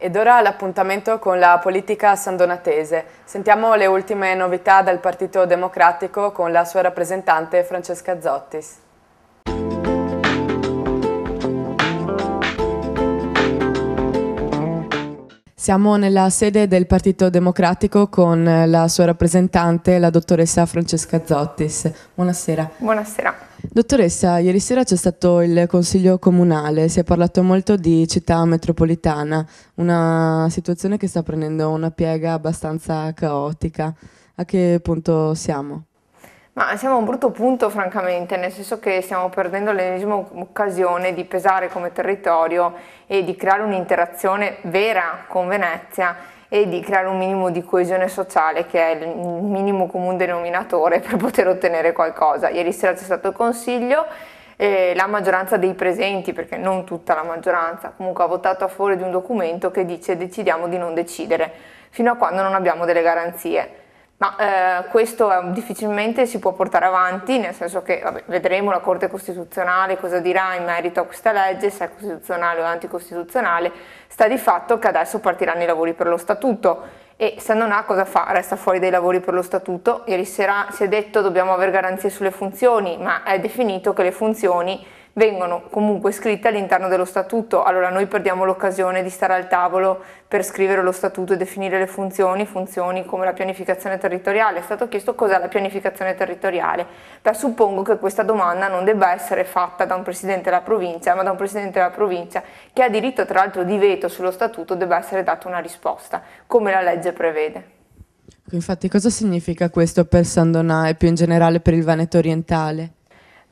Ed ora l'appuntamento con la politica sandonatese. Sentiamo le ultime novità dal Partito Democratico con la sua rappresentante Francesca Zottis. Siamo nella sede del Partito Democratico con la sua rappresentante, la dottoressa Francesca Zottis. Buonasera. Buonasera. Dottoressa, ieri sera c'è stato il Consiglio Comunale, si è parlato molto di città metropolitana, una situazione che sta prendendo una piega abbastanza caotica. A che punto siamo? Ma siamo a un brutto punto francamente, nel senso che stiamo perdendo l'ennesima occasione di pesare come territorio e di creare un'interazione vera con Venezia e di creare un minimo di coesione sociale che è il minimo comune denominatore per poter ottenere qualcosa. Ieri sera c'è stato il Consiglio e la maggioranza dei presenti, perché non tutta la maggioranza, comunque ha votato a favore di un documento che dice decidiamo di non decidere fino a quando non abbiamo delle garanzie. Ma questo difficilmente si può portare avanti, nel senso che vedremo la Corte Costituzionale cosa dirà in merito a questa legge, se è costituzionale o anticostituzionale. Sta di fatto che adesso partiranno i lavori per lo Statuto e se non ha cosa fa? Resta fuori dai lavori per lo Statuto. Ieri sera si è detto dobbiamo avere garanzie sulle funzioni, ma è definito che le funzioni vengono comunque scritte all'interno dello Statuto, allora noi perdiamo l'occasione di stare al tavolo per scrivere lo Statuto e definire le funzioni come la pianificazione territoriale. È stato chiesto cos'è la pianificazione territoriale. Beh, suppongo che questa domanda non debba essere fatta da un Presidente della provincia, ma da un Presidente della provincia che ha diritto tra l'altro di veto sullo Statuto, debba essere data una risposta, come la legge prevede. Infatti cosa significa questo per San Donà e più in generale per il Veneto orientale?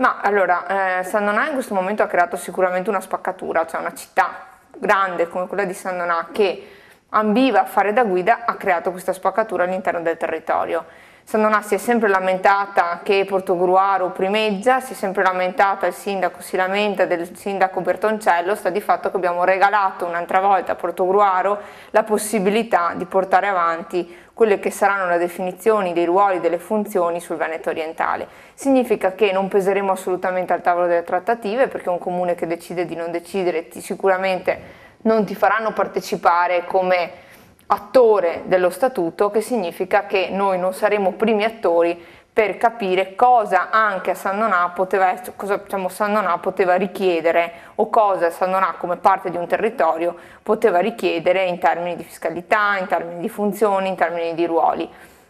Ma allora, San Donà in questo momento ha creato sicuramente una spaccatura, cioè una città grande come quella di San Donà che ambiva a fare da guida ha creato questa spaccatura all'interno del territorio. San Donà si è sempre lamentata che Portogruaro primeggia, si è sempre lamentata, il sindaco si lamenta del sindaco Bertoncello, sta di fatto che abbiamo regalato un'altra volta a Portogruaro la possibilità di portare avanti quelle che saranno le definizioni dei ruoli e delle funzioni sul Veneto orientale. Significa che non peseremo assolutamente al tavolo delle trattative, perché un comune che decide di non decidere sicuramente non ti faranno partecipare come attore dello Statuto, che significa che noi non saremo primi attori per capire cosa anche a San Donà San Donà poteva richiedere o cosa San Donà come parte di un territorio poteva richiedere in termini di fiscalità, in termini di funzioni, in termini di ruoli.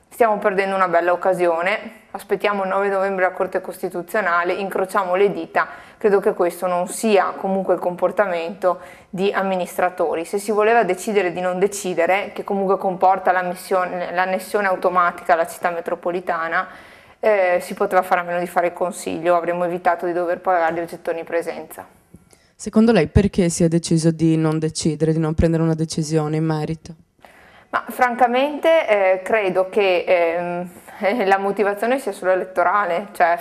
Stiamo perdendo una bella occasione, aspettiamo il 9 novembre la Corte Costituzionale, incrociamo le dita, credo che questo non sia comunque il comportamento di amministratori. Se si voleva decidere di non decidere, che comunque comporta l'annessione automatica alla città metropolitana, si poteva fare a meno di fare il Consiglio, avremmo evitato di dover pagare i gettoni presenza. Secondo lei perché si è deciso di non decidere, di non prendere una decisione in merito? Ma francamente credo che la motivazione sia solo elettorale, cioè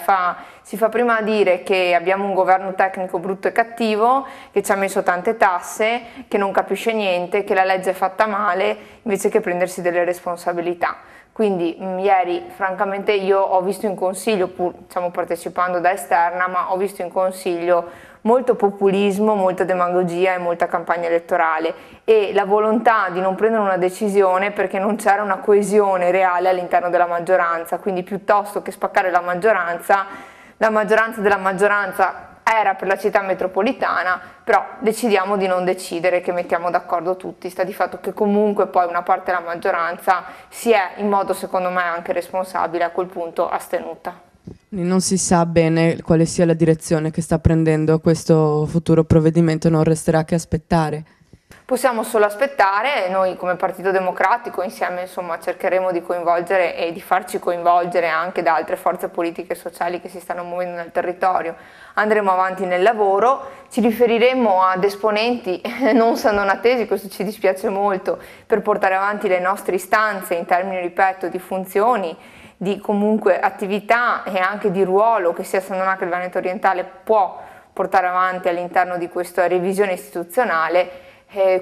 si fa prima a dire che abbiamo un governo tecnico brutto e cattivo, che ci ha messo tante tasse, che non capisce niente, che la legge è fatta male, invece che prendersi delle responsabilità. Quindi ieri francamente io ho visto in Consiglio, pur partecipando da esterna, ma ho visto in Consiglio molto populismo, molta demagogia e molta campagna elettorale e la volontà di non prendere una decisione perché non c'era una coesione reale all'interno della maggioranza, quindi piuttosto che spaccare la maggioranza della maggioranza era per la città metropolitana, però decidiamo di non decidere, che mettiamo d'accordo tutti. Sta di fatto che comunque poi una parte della maggioranza si è in modo secondo me anche responsabile a quel punto astenuta. Non si sa bene quale sia la direzione che sta prendendo questo futuro provvedimento, non resterà che aspettare. Possiamo solo aspettare, noi come Partito Democratico insieme cercheremo di coinvolgere e di farci coinvolgere anche da altre forze politiche e sociali che si stanno muovendo nel territorio. Andremo avanti nel lavoro, ci riferiremo ad esponenti non sandonatesi, questo ci dispiace molto, per portare avanti le nostre istanze in termini, ripeto, di funzioni, di comunque attività e anche di ruolo che sia San Donà che il Veneto orientale può portare avanti all'interno di questa revisione istituzionale.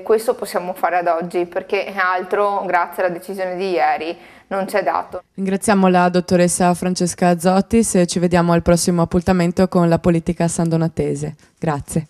Questo possiamo fare ad oggi perché altro, grazie alla decisione di ieri, non c'è dato. Ringraziamo la dottoressa Francesca Zottis e ci vediamo al prossimo appuntamento con la politica sandonatese. Grazie.